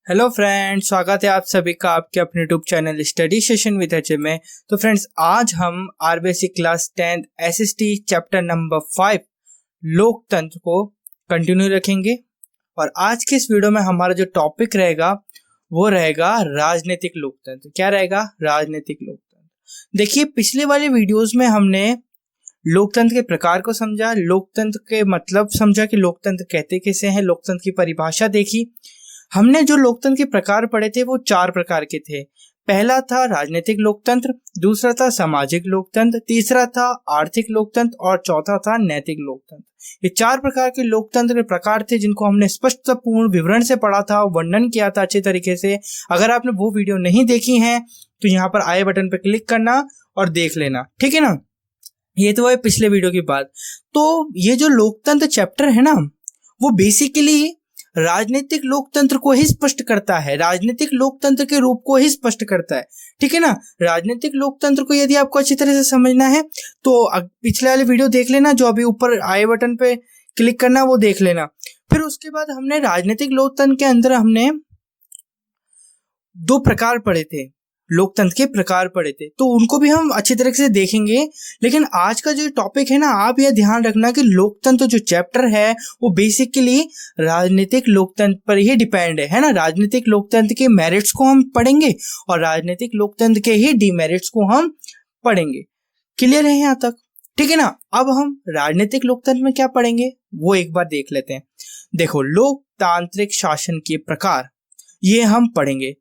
Hello friends, स्वागत है आप सभी का आपके अपने YouTube channel study session with H में। तो फ्रेंड्स, आज हम RBSC class 10 SST chapter number 5 लोकतंत्र को कंटिन्यू रखेंगे। और आज के इस वीडियो में हमारा जो टॉपिक रहेगा वो रहेगा राजनीतिक लोकतंत्र। क्या रहेगा? राजनीतिक लोकतंत्र। देखिए, पिछले वाले वीडियोस में हमने लोकतंत्र के प्रकार को समझा, लोकतंत्र के मतलब समझा कि लोकतंत्र कहते कैसे हैं, लोकतंत्र की परिभाषा देखी। हमने जो लोकतंत्र के प्रकार पढ़े थे वो 4 प्रकार के थे। पहला था राजनीतिक लोकतंत्र, दूसरा था सामाजिक लोकतंत्र, तीसरा था आर्थिक लोकतंत्र और चौथा था नैतिक लोकतंत्र। ये 4 प्रकार के लोकतंत्र के प्रकार थे जिनको हमने स्पष्टपूर्ण विवरण से पढ़ा था, वर्णन किया था अच्छे तरीके से। अगर आपने वो वीडियो नहीं देखी है तो यहाँ पर आई बटन पर क्लिक करना और देख लेना, ठीक है ना। ये तो है पिछले वीडियो की बात। तो ये जो लोकतंत्र चैप्टर है ना, वो बेसिकली राजनीतिक लोकतंत्र को ही स्पष्ट करता है, राजनीतिक लोकतंत्र के रूप को ही स्पष्ट करता है, ठीक है ना। राजनीतिक लोकतंत्र को यदि आपको अच्छी तरह से समझना है तो पिछले वाले वीडियो देख लेना, जो अभी ऊपर आई बटन पे क्लिक करना वो देख लेना। फिर उसके बाद हमने राजनीतिक लोकतंत्र के अंदर हमने 2 प्रकार पढ़े थे, लोकतंत्र के प्रकार पढ़े थे, तो उनको भी हम अच्छी तरह से देखेंगे। लेकिन आज का जो टॉपिक है ना, आप यह ध्यान रखना कि लोकतंत्र जो चैप्टर है वो बेसिकली राजनीतिक लोकतंत्र पर ही डिपेंड है ना। राजनीतिक लोकतंत्र के मेरिट्स को हम पढ़ेंगे और राजनीतिक लोकतंत्र के ही डिमेरिट्स को हम पढ़ेंगे। क्लियर है यहाँ तक? ठीक है ना। अब हम राजनीतिक लोकतंत्र में क्या पढ़ेंगे वो एक बार देख लेते हैं। देखो, लोकतांत्रिक शासन के प्रकार ये हम पढ़ेंगे।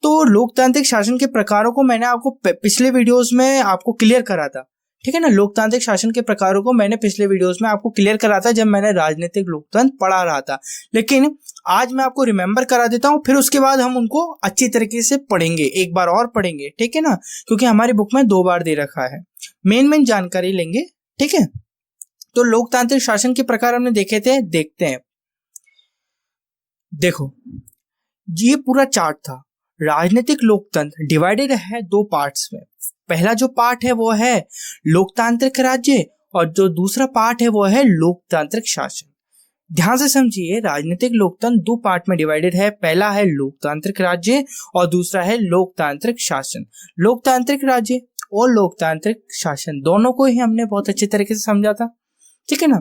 तो लोकतांत्रिक शासन के प्रकारों को मैंने आपको पिछले वीडियोस में आपको क्लियर करा था, ठीक है ना। लोकतांत्रिक शासन के प्रकारों को मैंने पिछले वीडियोस में आपको क्लियर करा था जब मैंने राजनीतिक लोकतंत्र पढ़ा रहा था। लेकिन आज मैं आपको रिमेंबर करा देता हूं, फिर उसके बाद हम उनको अच्छी तरीके से पढ़ेंगे, एक बार और पढ़ेंगे, ठीक है ना। क्योंकि हमारी बुक में 2 बार दे रखा है, मेन जानकारी लेंगे, ठीक है। तो लोकतांत्रिक शासन के प्रकार हमने देखे थे, देखते हैं। देखो, ये पूरा चार्ट था। राजनीतिक लोकतंत्र डिवाइडेड है 2 पार्ट्स में। पहला जो पार्ट है वो है लोकतांत्रिक राज्य और जो दूसरा पार्ट है वो है लोकतांत्रिक शासन। ध्यान से समझिए, राजनीतिक लोकतंत्र 2 पार्ट में डिवाइडेड है। पहला है लोकतांत्रिक राज्य और दूसरा है लोकतांत्रिक शासन। लोकतांत्रिक राज्य और लोकतांत्रिक शासन दोनों को ही हमने बहुत अच्छे तरीके से समझा था, ठीक है ना।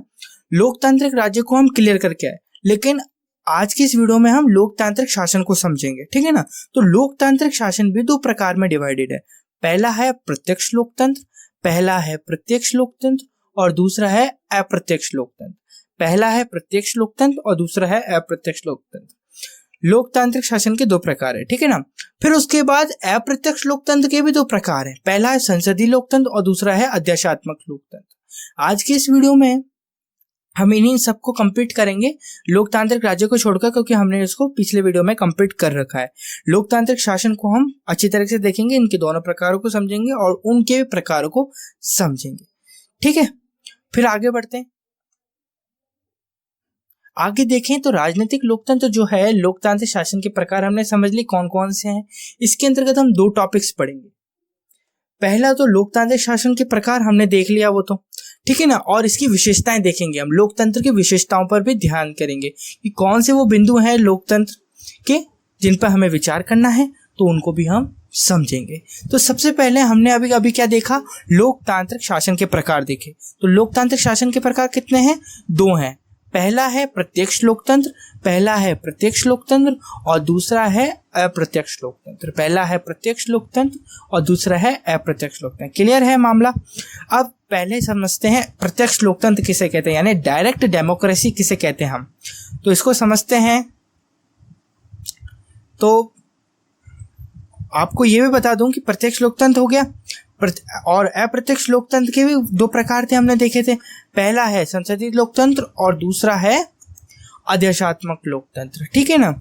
लोकतांत्रिक राज्य को हम क्लियर करके आए, लेकिन आज की इस वीडियो में हम लोकतांत्रिक शासन को समझेंगे, ठीक है ना। तो लोकतांत्रिक शासन भी 2 प्रकार में डिवाइडेड है। पहला है प्रत्यक्ष लोकतंत्र, पहला है प्रत्यक्ष लोकतंत्र और दूसरा है अप्रत्यक्ष लोकतंत्र। पहला है प्रत्यक्ष लोकतंत्र और दूसरा है अप्रत्यक्ष लोकतंत्र। लोकतांत्रिक शासन के 2 प्रकार है, ठीक है ना। फिर उसके बाद अप्रत्यक्ष लोकतंत्र के भी 2 प्रकार है। पहला है संसदीय लोकतंत्र और दूसरा है अध्यात्मक लोकतंत्र। आज की इस वीडियो में हम इन्हीं सबको कंप्लीट करेंगे, लोकतांत्रिक राज्य को छोड़कर, क्योंकि हमने इसको पिछले वीडियो में कंप्लीट कर रखा है। लोकतांत्रिक शासन को हम अच्छी तरह से देखेंगे, इनके दोनों प्रकारों को समझेंगे और उनके प्रकारों को समझेंगे, ठीक है। फिर आगे बढ़ते हैं। आगे देखें तो राजनीतिक लोकतंत्र जो है, लोकतांत्रिक शासन के प्रकार हमने समझ ली कौन कौन से हैं। इसके अंतर्गत हम 2 टॉपिक्स पढ़ेंगे। पहला तो लोकतांत्रिक शासन के प्रकार हमने देख लिया वो तो, ठीक है ना। और इसकी विशेषताएं देखेंगे, हम लोकतंत्र की विशेषताओं पर भी ध्यान करेंगे कि कौन से वो बिंदु हैं लोकतंत्र के जिन पर हमें विचार करना है, तो उनको भी हम समझेंगे। तो सबसे पहले हमने अभी क्या देखा, लोकतांत्रिक शासन के प्रकार देखे। तो लोकतांत्रिक शासन के प्रकार कितने हैं? 2 हैं। पहला है प्रत्यक्ष लोकतंत्र, पहला है प्रत्यक्ष लोकतंत्र और दूसरा है अप्रत्यक्ष लोकतंत्र। पहला है प्रत्यक्ष लोकतंत्र और दूसरा है अप्रत्यक्ष लोकतंत्र। क्लियर है मामला? अब पहले समझते हैं प्रत्यक्ष लोकतंत्र किसे कहते हैं, यानी डायरेक्ट डेमोक्रेसी किसे कहते हैं हम, तो इसको समझते हैं। तो आपको ये भी बता दूं कि प्रत्यक्ष लोकतंत्र हो गया और अप्रत्यक्ष लोकतंत्र के भी 2 प्रकार थे, हमने देखे थे। पहला है संसदीय लोकतंत्र और दूसरा है अध्यात्मक लोकतंत्र, ठीक है ना।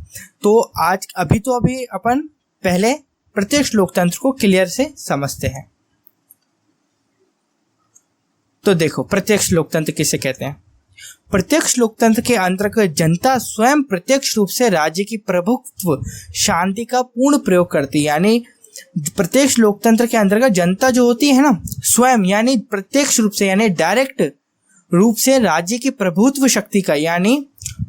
तो आज अभी अपन पहले प्रत्यक्ष लोकतंत्र को क्लियर से समझते हैं। तो देखो, प्रत्यक्ष लोकतंत्र किसे कहते हैं। प्रत्यक्ष लोकतंत्र के अंतर्गत जनता स्वयं प्रत्यक्ष रूप से राज्य की प्रभुत्व शांति का पूर्ण प्रयोग करती है। यानी प्रत्यक्ष लोकतंत्र के अंतर्गत जनता जो होती है ना, स्वयं यानी प्रत्यक्ष रूप से, यानी डायरेक्ट रूप से राज्य की प्रभुत्व शक्ति का, यानी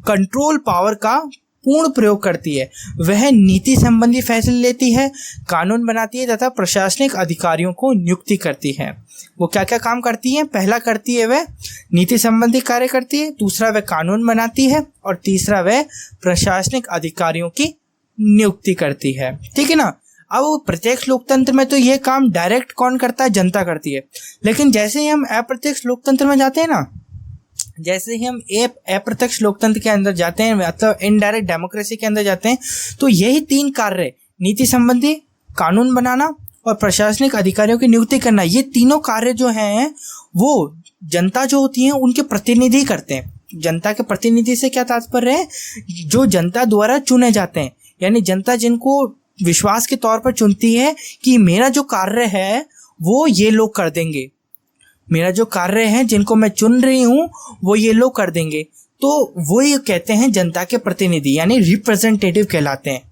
कंट्रोल पावर का पूर्ण प्रयोग करती है। वह नीति संबंधी फैसले लेती है, कानून बनाती है तथा प्रशासनिक अधिकारियों को नियुक्ति करती है। वो क्या क्या काम करती है? पहला करती है वह नीति संबंधी कार्य करती है, दूसरा वह कानून बनाती है और तीसरा वह प्रशासनिक अधिकारियों की नियुक्ति करती है। ठीक है ना। अब प्रत्यक्ष लोकतंत्र में तो ये काम डायरेक्ट कौन करता है? जनता करती है। लेकिन जैसे ही हम अप्रत्यक्ष लोकतंत्र में जाते हैं ना, जैसे ही हम अप्रत्यक्ष लोकतंत्र के अंदर जाते हैं, मतलब इनडायरेक्ट डेमोक्रेसी के अंदर जाते हैं, तो यही तीन कार्य, नीति संबंधी, कानून बनाना और प्रशासनिक अधिकारियों की नियुक्ति करना, ये तीनों कार्य जो हैं वो जनता जो होती है उनके प्रतिनिधि करते हैं। जनता के प्रतिनिधि से क्या तात्पर्य है? जो जनता द्वारा चुने जाते हैं, यानी जनता जिनको विश्वास के तौर पर चुनती है कि मेरा जो कार्य है वो ये लोग कर देंगे, मेरा जो कार्य है जिनको मैं चुन रही हूँ वो ये लोग कर देंगे, तो वो ये कहते हैं जनता के प्रतिनिधि, यानी रिप्रेजेंटेटिव कहलाते हैं,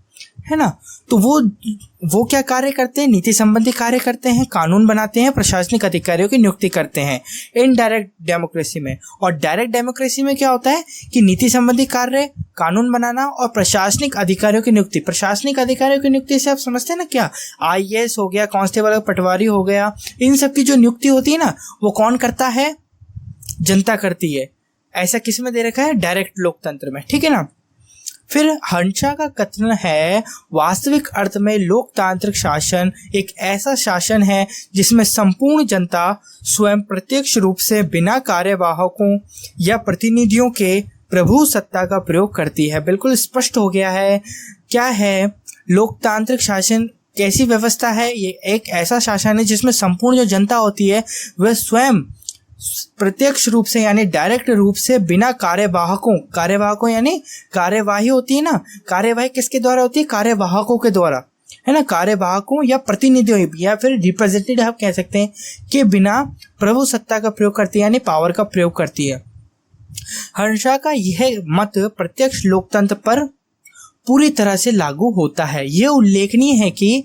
है ना। तो वो क्या कार्य करते हैं? नीति संबंधी कार्य करते हैं, कानून बनाते हैं, प्रशासनिक अधिकारियों की नियुक्ति करते हैं इनडायरेक्ट डेमोक्रेसी में। और डायरेक्ट डेमोक्रेसी में क्या होता है कि नीति संबंधी कार्य, कानून बनाना और प्रशासनिक अधिकारियों की नियुक्ति। प्रशासनिक अधिकारियों की नियुक्ति से आप समझते हैं ना क्या? IAS हो गया, कांस्टेबल, पटवारी हो गया, इन सब की जो नियुक्ति होती है ना, वो कौन करता है? जनता करती है। ऐसा किस में दे रखा है? डायरेक्ट लोकतंत्र में। ठीक है ना। फिर हंसा का कथन है, वास्तविक अर्थ में लोकतांत्रिक शासन एक ऐसा शासन है जिसमें संपूर्ण जनता स्वयं प्रत्यक्ष रूप से बिना कार्यवाहकों या प्रतिनिधियों के प्रभु सत्ता का प्रयोग करती है। बिल्कुल स्पष्ट हो गया है क्या है लोकतांत्रिक शासन, कैसी व्यवस्था है। ये एक ऐसा शासन है जिसमें संपूर्ण जो जनता होती है वह स्वयं प्रत्यक्ष रूप से यानी डायरेक्ट रूप से बिना कार्यवाहकों यानी कार्यवाही होती है ना, कार्यवाही किसके द्वारा होती है? कार्यवाहकों के द्वारा, है ना। कार्यवाहकों या प्रतिनिधियों या फिर रिप्रेजेंटेटिव आप कह सकते हैं कि बिना प्रभु सत्ता का प्रयोग करती है, यानी पावर का प्रयोग करती है। हंसा का यह मत प्रत्यक्ष लोकतंत्र पर पूरी तरह से लागू होता है। यह उल्लेखनीय है कि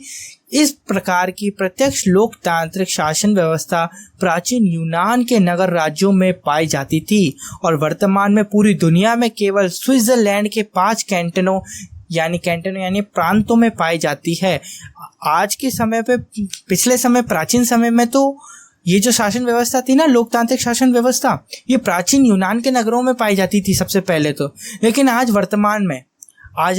इस प्रकार की प्रत्यक्ष लोकतांत्रिक शासन व्यवस्था प्राचीन यूनान के नगर राज्यों में पाई जाती थी और वर्तमान में पूरी दुनिया में केवल स्विट्जरलैंड के 5 कैंटनों यानी प्रांतों में पाई जाती है। आज के समय पे, पिछले समय, प्राचीन समय में तो ये जो शासन व्यवस्था थी ना, लोकतांत्रिक शासन व्यवस्था, ये प्राचीन यूनान के नगरों में पाई जाती थी सबसे पहले तो। लेकिन आज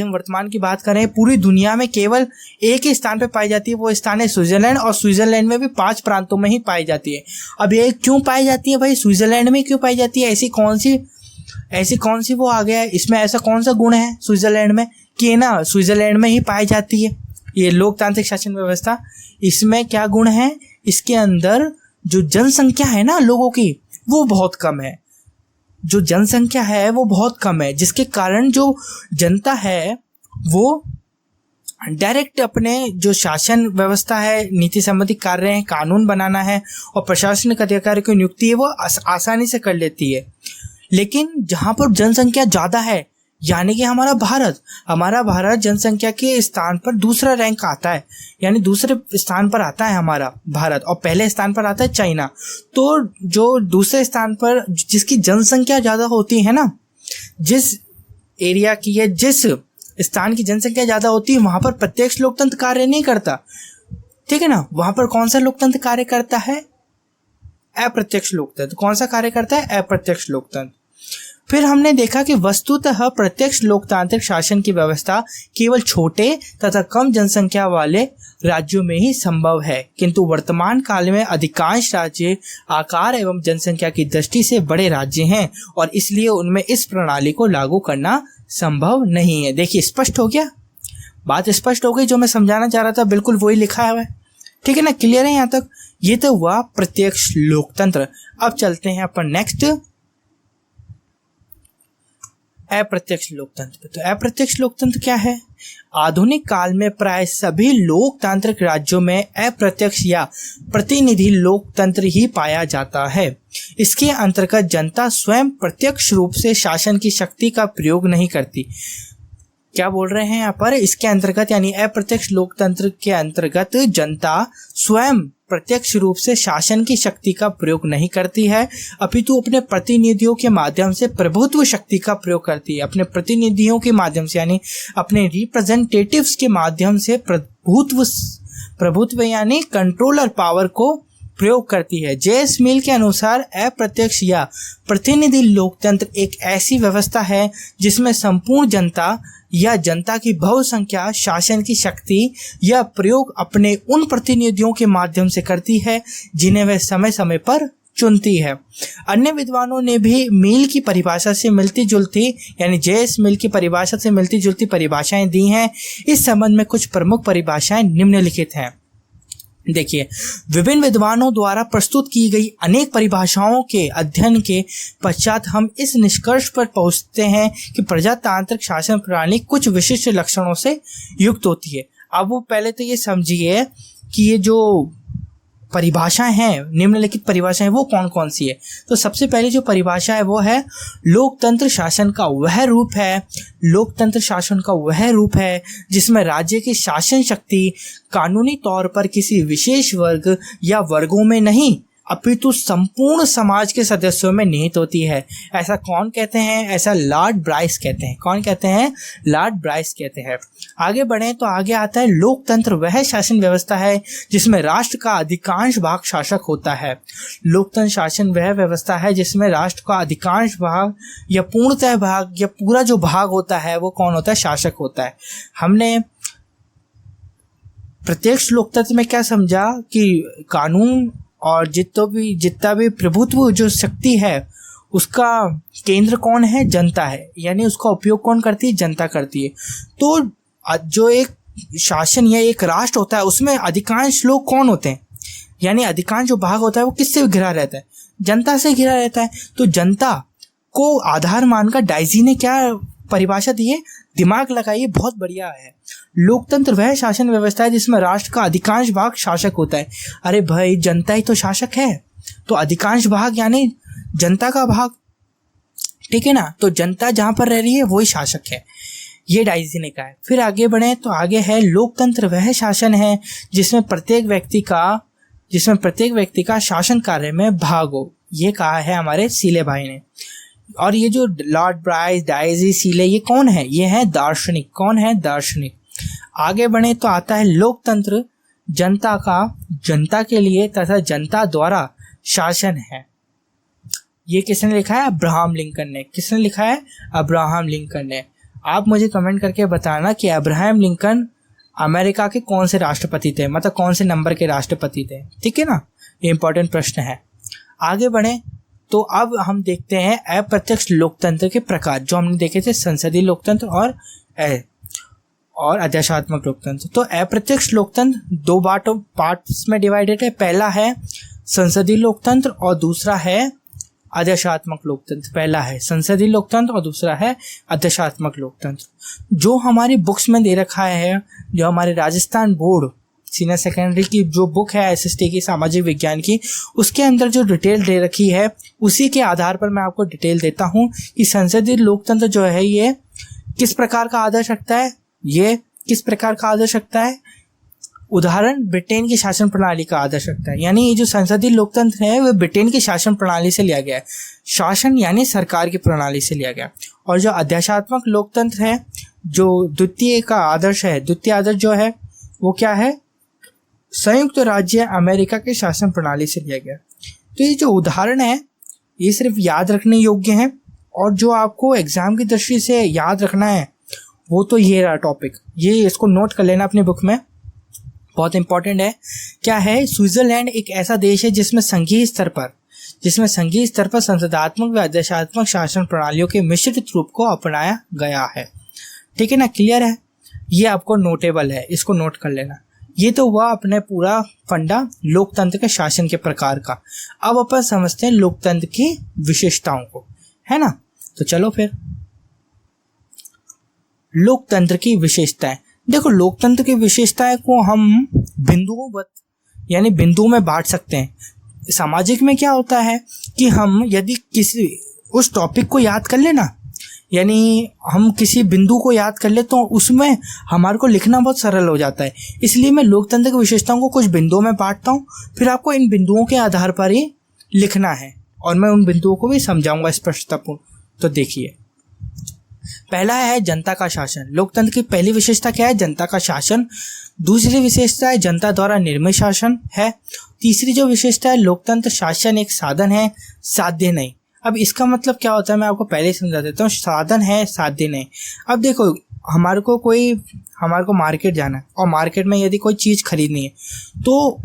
हम वर्तमान की बात करें, पूरी दुनिया में केवल एक ही स्थान पे पाई जाती है, वो स्थान है स्विट्जरलैंड, और स्विट्जरलैंड में भी 5 प्रांतों में ही पाई जाती है। अब ये क्यों पाई जाती है भाई? स्विट्जरलैंड में क्यों पाई जाती है? ऐसी कौन सी वो आ गया है, इसमें ऐसा कौन सा गुण है स्विट्जरलैंड में कि ना स्विट्जरलैंड में ही पाई जाती है ये लोकतांत्रिक शासन व्यवस्था? इसमें क्या गुण है? इसके अंदर जो जनसंख्या है ना लोगों की, वो बहुत कम है। जो जनसंख्या है वो बहुत कम है, जिसके कारण जो जनता है वो डायरेक्ट अपने जो शासन व्यवस्था है, नीति संबंधी कार्य हैं, कानून बनाना है और प्रशासनिक अधिकारियों की नियुक्ति है, वो आसानी से कर लेती है। लेकिन जहाँ पर जनसंख्या ज़्यादा है, यानी कि हमारा भारत जनसंख्या के स्थान पर दूसरा रैंक आता है, यानी दूसरे स्थान पर आता है हमारा भारत, और पहले स्थान पर आता है चाइना। तो जो दूसरे स्थान पर जिसकी जनसंख्या ज़्यादा होती है ना, जिस एरिया की या जिस स्थान की जनसंख्या ज़्यादा होती है, वहाँ पर प्रत्यक्ष लोकतंत्र कार्य नहीं करता। ठीक है ना। वहाँ पर कौन सा लोकतंत्र कार्य करता है? अप्रत्यक्ष लोकतंत्र। कौन सा कार्य करता है? अप्रत्यक्ष लोकतंत्र। फिर हमने देखा कि वस्तुतः प्रत्यक्ष लोकतांत्रिक शासन की व्यवस्था केवल छोटे तथा कम जनसंख्या वाले राज्यों में ही संभव है, किंतु वर्तमान काल में अधिकांश राज्य आकार एवं जनसंख्या की दृष्टि से बड़े राज्य हैं और इसलिए उनमें इस प्रणाली को लागू करना संभव नहीं है। देखिए, स्पष्ट हो गया, बात स्पष्ट हो गई। जो मैं समझाना चाह रहा था बिल्कुल वही लिखा है। ठीक है ना, क्लियर है यहाँ तक? ये तो हुआ प्रत्यक्ष लोकतंत्र। अब चलते हैं अपन नेक्स्ट अप्रत्यक्ष लोकतंत्र। तो अप्रत्यक्ष लोकतंत्र क्या है? आधुनिक काल में प्राय सभी लोकतांत्रिक राज्यों में अप्रत्यक्ष या प्रतिनिधि लोकतंत्र ही पाया जाता है। इसके अंतर्गत जनता स्वयं प्रत्यक्ष रूप से शासन की शक्ति का प्रयोग नहीं करती। क्या बोल रहे हैं यहाँ पर? इसके अंतर्गत यानी अप्रत्यक्ष लोकतंत्र के अंतर्गत जनता स्वयं प्रत्यक्ष रूप से शासन की शक्ति का प्रयोग नहीं करती है, अपितु अपने प्रतिनिधियों के माध्यम से प्रभुत्व शक्ति का प्रयोग करती है। अपने प्रतिनिधियों के माध्यम से यानी अपने रिप्रेजेंटेटिव्स के माध्यम से प्रभुत्व यानी कंट्रोलर पावर को प्रयोग करती है। जेएस मिल के अनुसार अप्रत्यक्ष या प्रतिनिधि लोकतंत्र एक ऐसी व्यवस्था है जिसमें संपूर्ण जनता या जनता की बहुसंख्या शासन की शक्ति या प्रयोग अपने उन प्रतिनिधियों के माध्यम से करती है जिन्हें वह समय समय पर चुनती है। अन्य विद्वानों ने भी मिल की परिभाषा से मिलती जुलती यानी जेएस मिल की परिभाषा से मिलती जुलती परिभाषाएं दी हैं। इस संबंध में कुछ प्रमुख परिभाषाएं निम्नलिखित हैं। देखिए, विभिन्न विद्वानों द्वारा प्रस्तुत की गई अनेक परिभाषाओं के अध्ययन के पश्चात हम इस निष्कर्ष पर पहुंचते हैं कि प्रजातांत्रिक शासन प्रणाली कुछ विशिष्ट लक्षणों से युक्त होती है। अब वो पहले तो ये समझिए कि ये जो परिभाषाएं हैं, निम्नलिखित परिभाषाएं, वो कौन कौन सी है। तो सबसे पहले जो परिभाषा है वो है लोकतंत्र शासन का वह रूप है, लोकतंत्र शासन का वह रूप है जिसमें राज्य की शासन शक्ति कानूनी तौर पर किसी विशेष वर्ग या वर्गों में नहीं अपितु संपूर्ण समाज के सदस्यों में निहित होती है। ऐसा कौन कहते हैं? ऐसा लॉर्ड ब्राइस कहते हैं। कौन कहते हैं? लॉर्ड ब्राइस कहते हैं। आगे बढ़ें तो आगे आता है लोकतंत्र वह शासन व्यवस्था है जिसमें राष्ट्र का अधिकांश भाग शासक होता है। लोकतंत्र शासन वह व्यवस्था है जिसमें राष्ट्र का अधिकांश भाग या पूर्णतः भाग या पूरा जो भाग होता है वो कौन होता है? शासक होता है। हमने प्रत्यक्ष लोकतंत्र में क्या समझा कि कानून और जितना भी प्रभुत्व जो शक्ति है उसका केंद्र कौन है? जनता है, यानी उसका उपयोग कौन करती है? जनता करती है। तो जो एक शासन या एक राष्ट्र होता है उसमें अधिकांश लोग कौन होते हैं? यानी अधिकांश जो भाग होता है वो किससे घिरा रहता है? जनता से घिरा रहता है। तो जनता को आधार मानकर डाइजी ने क्या परिभाषा दी है? दिमाग लगाइए, बहुत बढ़िया है। लोकतंत्र वह शासन व्यवस्था है जिसमें राष्ट्र का अधिकांश भाग शासक होता है। अरे भाई, जनता ही तो शासक है, तो अधिकांश भाग यानी जनता का भाग, ठीक है ना। तो जनता जहां पर रह रही है वही शासक है, ये डाइजी ने कहा है। फिर आगे बढ़े तो आगे है लोकतंत्र वह शासन है जिसमें प्रत्येक व्यक्ति का शासन कार्य में भाग हो, ये कहा है हमारे सीले भाई ने। और ये जो लॉर्ड ब्राइस, डाइजी, सीले, ये कौन है? ये है दार्शनिक। कौन है? दार्शनिक। आगे बढ़े तो आता है लोकतंत्र जनता के लिए तथा जनता द्वारा शासन है। ये किसने लिखा है? अब्राहम लिंकन ने। किसने लिखा है? अब्राहम लिंकन ने। आप मुझे कमेंट करके बताना कि अब्राहम लिंकन अमेरिका के कौन से राष्ट्रपति थे, मतलब कौन से नंबर के राष्ट्रपति थे, ठीक है ना। ये इंपॉर्टेंट प्रश्न है। आगे बढ़े तो अब हम देखते हैं अप्रत्यक्ष लोकतंत्र के प्रकार, जो हमने देखे थे संसदीय लोकतंत्र और आदेशात्मक लोकतंत्र। तो अप्रत्यक्ष लोकतंत्र दो पार्ट्स में डिवाइडेड है। पहला है संसदीय लोकतंत्र और दूसरा है आदेशात्मक लोकतंत्र। पहला है संसदीय लोकतंत्र और दूसरा है आदेशात्मक लोकतंत्र। जो हमारी बुक्स में दे रखा है, जो हमारे राजस्थान बोर्ड सीनियर सेकेंडरी की जो बुक है एसएसटी की सामाजिक विज्ञान की, उसके अंदर जो डिटेल दे रखी है उसी के आधार पर मैं आपको डिटेल देता हूँ कि संसदीय लोकतंत्र जो है ये किस प्रकार का आदर्श रखता है। ये किस प्रकार का आदर्श रखता है? उदाहरण ब्रिटेन की शासन प्रणाली का आदर्श रखता है। यानी ये जो संसदीय लोकतंत्र है वह ब्रिटेन की शासन प्रणाली से लिया गया है। शासन यानी सरकार की प्रणाली से लिया गया। और जो आदेशात्मक लोकतंत्र है, जो द्वितीय का आदर्श है, द्वितीय आदर्श जो है वो क्या है? संयुक्त राज्य अमेरिका के शासन प्रणाली से लिया गया। तो ये जो उदाहरण है ये सिर्फ याद रखने योग्य हैं, और जो आपको एग्जाम की दृष्टि से याद रखना है वो तो ये रहा टॉपिक, ये इसको नोट कर लेना अपनी बुक में, बहुत इंपॉर्टेंट है। क्या है? स्विट्जरलैंड एक ऐसा देश है जिसमें संघीय स्तर पर संसदात्मक व आदेशात्मक शासन प्रणालियों के मिश्रित रूप को अपनाया गया है, ठीक है ना। क्लियर है? ये आपको नोटेबल है, इसको नोट कर लेना। ये तो हुआ अपने पूरा फंडा लोकतंत्र के शासन के प्रकार का। अब अपन समझते हैं लोकतंत्र की विशेषताओं को, है ना। तो चलो फिर लोकतंत्र की विशेषताएं देखो। लोकतंत्र की विशेषताएं को हम बिंदुओं में बांट सकते हैं। सामाजिक में क्या होता है कि हम यदि किसी उस टॉपिक को याद कर लेना, यानी हम किसी बिंदु को याद कर ले तो उसमें हमारे को लिखना बहुत सरल हो जाता है। इसलिए मैं लोकतंत्र की विशेषताओं को कुछ बिंदुओं में बांटता हूँ, फिर आपको इन बिंदुओं के आधार पर ही लिखना है और मैं उन बिंदुओं को भी समझाऊंगा स्पष्टतापूर्ण। तो देखिए, पहला है जनता का शासन। लोकतंत्र की पहली विशेषता क्या है? जनता का शासन। दूसरी विशेषता है जनता द्वारा निर्मित शासन है। तीसरी जो विशेषता है, लोकतंत्र शासन एक साधन है, साध्य नहीं। अब इसका मतलब क्या होता है मैं आपको पहले ही समझा देता हूँ। साधन है, साध्य नहीं। अब देखो, हमारे को मार्केट जाना है और मार्केट में यदि कोई चीज़ खरीदनी है तो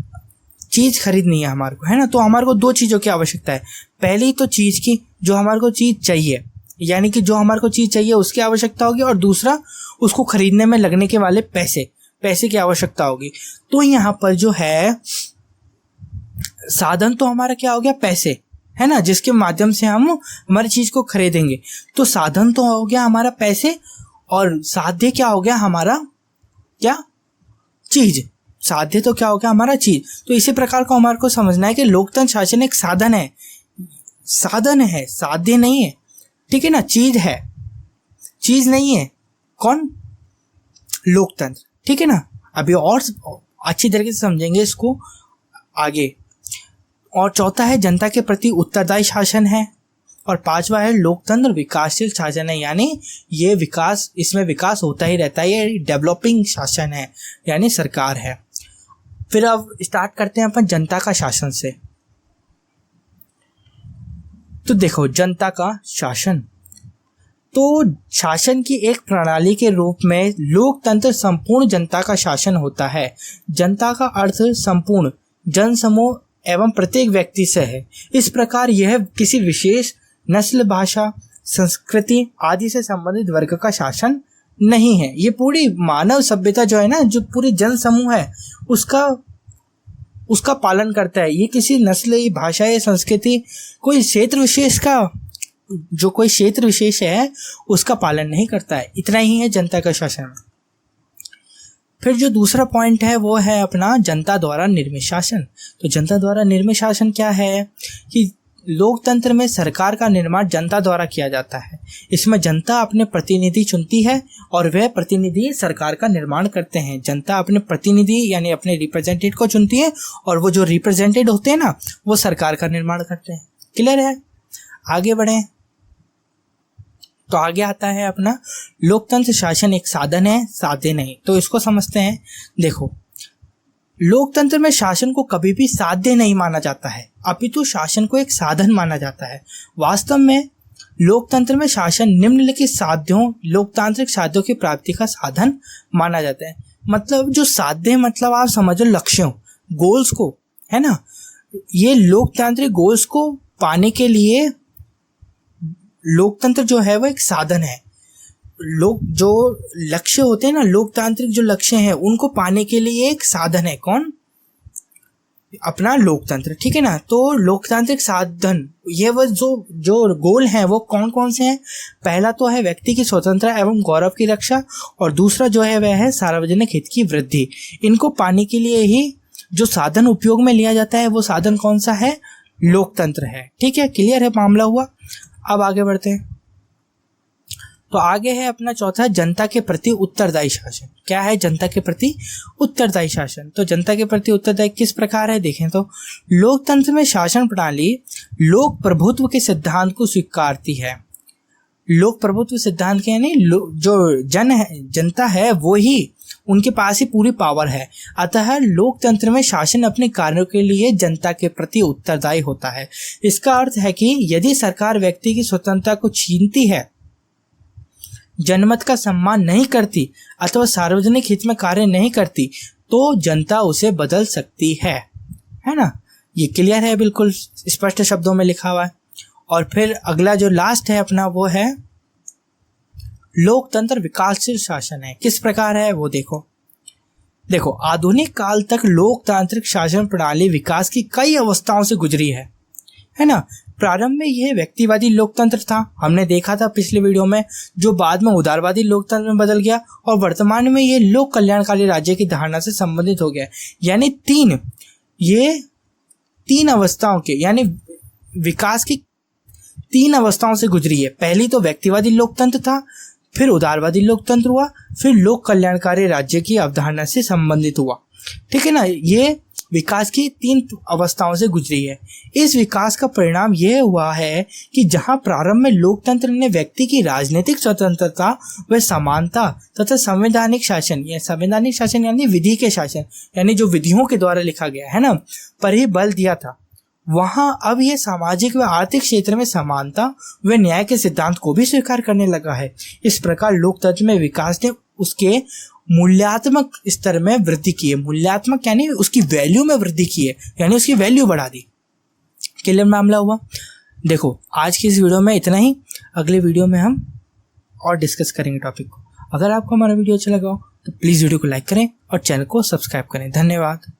चीज़ खरीदनी है हमारे को, है ना। तो हमारे को दो चीज़ों की आवश्यकता है। पहली तो चीज़ की, जो हमारे को चीज़ चाहिए, यानी कि जो हमारे को चीज़ चाहिए उसकी आवश्यकता होगी, और दूसरा उसको खरीदने में लगने के वाले पैसे की आवश्यकता होगी। तो यहाँ पर जो है साधन तो हमारा क्या हो गया? पैसे, है ना, जिसके माध्यम से हम हमारी चीज़ को खरीदेंगे। तो साधन तो हो गया हमारा पैसे, और साध्य क्या हो गया हमारा? क्या? चीज़। साध्य तो क्या हो गया हमारा? चीज़। तो इसी प्रकार को हमारे को समझना है कि लोकतंत्र शासन एक साधन है, साध्य नहीं है, ठीक है ना। चीज़ है, चीज़ नहीं है। कौन? लोकतंत्र, ठीक है ना। अभी और अच्छी तरीके से समझेंगे इसको आगे। और चौथा है जनता के प्रति उत्तरदायी शासन है, और पांचवा है लोकतंत्र विकासशील शासन है, यानी ये विकास, इसमें विकास होता ही रहता है, ये डेवलपिंग शासन है, यानी सरकार है। फिर अब स्टार्ट करते हैं अपन जनता का शासन से। तो देखो, जनता का शासन, तो शासन की एक प्रणाली के रूप में लोकतंत्र संपूर्ण जनता का शासन होता है। जनता का अर्थ संपूर्ण जन समूह एवं प्रत्येक व्यक्ति से है। इस प्रकार यह किसी विशेष नस्ल, भाषा, संस्कृति आदि से संबंधित वर्ग का शासन नहीं है। ये पूरी मानव सभ्यता जो है ना, जो पूरी जन समूह है उसका पालन करता है। ये किसी नस्ल, भाषा या संस्कृति, कोई क्षेत्र विशेष का, जो कोई क्षेत्र विशेष है उसका पालन नहीं करता है। इतना ही है जनता का शासन। फिर जो दूसरा पॉइंट है वो है अपना जनता द्वारा निर्मित शासन। तो जनता द्वारा निर्मित शासन क्या है कि लोकतंत्र में सरकार का निर्माण जनता द्वारा किया जाता है। इसमें जनता अपने प्रतिनिधि चुनती है और वह प्रतिनिधि सरकार का निर्माण करते हैं। जनता अपने प्रतिनिधि यानी अपने रिप्रेजेंटेटिव को चुनती है, और वो जो रिप्रेजेंटेड होते हैं ना, वो सरकार का निर्माण करते हैं। क्लियर है? आगे बढ़ें तो आगे आता है अपना लोकतंत्र शासन एक साधन है, साध्य नहीं। तो इसको समझते हैं। देखो, लोकतंत्र में शासन को कभी भी साध्य नहीं माना जाता है, अपितु शासन को एक साधन माना जाता है। वास्तव में लोकतंत्र में शासन निम्नलिखित साध्यों, लोकतांत्रिक साध्यों की प्राप्ति का साधन माना जाता है। मतलब जो साध्य, मतलब आप समझो लक्ष्यों, गोल्स को, है ना। ये लोकतांत्रिक गोल्स को पाने के लिए लोकतंत्र जो है वो एक साधन है। लोग जो लक्ष्य होते हैं ना, लोकतांत्रिक जो लक्ष्य हैं, उनको पाने के लिए एक साधन है। कौन? अपना लोकतंत्र, ठीक है ना। तो लोकतांत्रिक साधन, ये वो जो गोल हैं वो कौन कौन से हैं? पहला तो है व्यक्ति की स्वतंत्रता एवं गौरव की रक्षा, और दूसरा जो है वह है सार्वजनिक हित की वृद्धि। इनको पाने के लिए ही जो साधन उपयोग में लिया जाता है वो साधन कौन सा है? लोकतंत्र है। ठीक है, क्लियर है मामला हुआ। अब आगे बढ़ते हैं। तो आगे है अपना चौथा, जनता के प्रति उत्तरदायी शासन। क्या है जनता के प्रति उत्तरदायी शासन? तो जनता के प्रति उत्तरदायी किस प्रकार है देखें तो, लोकतंत्र में शासन प्रणाली लोक प्रभुत्व के सिद्धांत को स्वीकारती है। लोक प्रभुत्व सिद्धांत के यानी जो जनता है वो ही, उनके पास ही पूरी पावर है। अतः लोकतंत्र में शासन अपने कार्यों के लिए जनता के प्रति उत्तरदायी होता है। इसका अर्थ है कि यदि सरकार व्यक्ति की स्वतंत्रता को छीनती है, जनमत का सम्मान नहीं करती अथवा सार्वजनिक हित में कार्य नहीं करती, तो जनता उसे बदल सकती है ना। ये क्लियर है, बिल्कुल स्पष्ट शब्दों में लिखा हुआ है। और फिर अगला जो लास्ट है अपना वो है लोकतंत्र विकासशील शासन है। किस प्रकार है वो देखो आधुनिक काल तक लोकतांत्रिक शासन प्रणाली विकास की कई अवस्थाओं से गुजरी है ना। प्रारंभ में यह व्यक्तिवादी लोकतंत्र था, हमने देखा था पिछले वीडियो में, जो बाद में उदारवादी लोकतंत्र में बदल गया, और वर्तमान में ये लोक कल्याणकारी राज्य की धारणा से संबंधित हो गया। यानी तीन अवस्थाओं के, यानी विकास की तीन अवस्थाओं से गुजरी है। पहली तो व्यक्तिवादी लोकतंत्र था, फिर उदारवादी लोकतंत्र हुआ, फिर लोक कल्याणकारी राज्य की अवधारणा से संबंधित हुआ। ठीक है ना, ये विकास की तीन अवस्थाओं से गुजरी है। इस विकास का परिणाम यह हुआ है कि जहां प्रारंभ में लोकतंत्र ने व्यक्ति की राजनीतिक स्वतंत्रता व समानता तथा संवैधानिक शासन, या संवैधानिक शासन यानी विधि के शासन, यानी जो विधियों के द्वारा लिखा गया है ना, पर ही बल दिया था, वहां अब यह सामाजिक व आर्थिक क्षेत्र में समानता व न्याय के सिद्धांत को भी स्वीकार करने लगा है। इस प्रकार लोकतंत्र में विकास ने उसके मूल्यात्मक स्तर में वृद्धि की है। मूल्यात्मक यानी उसकी वैल्यू में वृद्धि की है, यानी उसकी वैल्यू बढ़ा दी। क्लियर मामला हुआ। देखो आज की इस वीडियो में इतना ही, अगले वीडियो में हम और डिस्कस करेंगे टॉपिक को। अगर आपको हमारा वीडियो अच्छा लगा हो तो प्लीज़ वीडियो को लाइक करें और चैनल को सब्सक्राइब करें। धन्यवाद।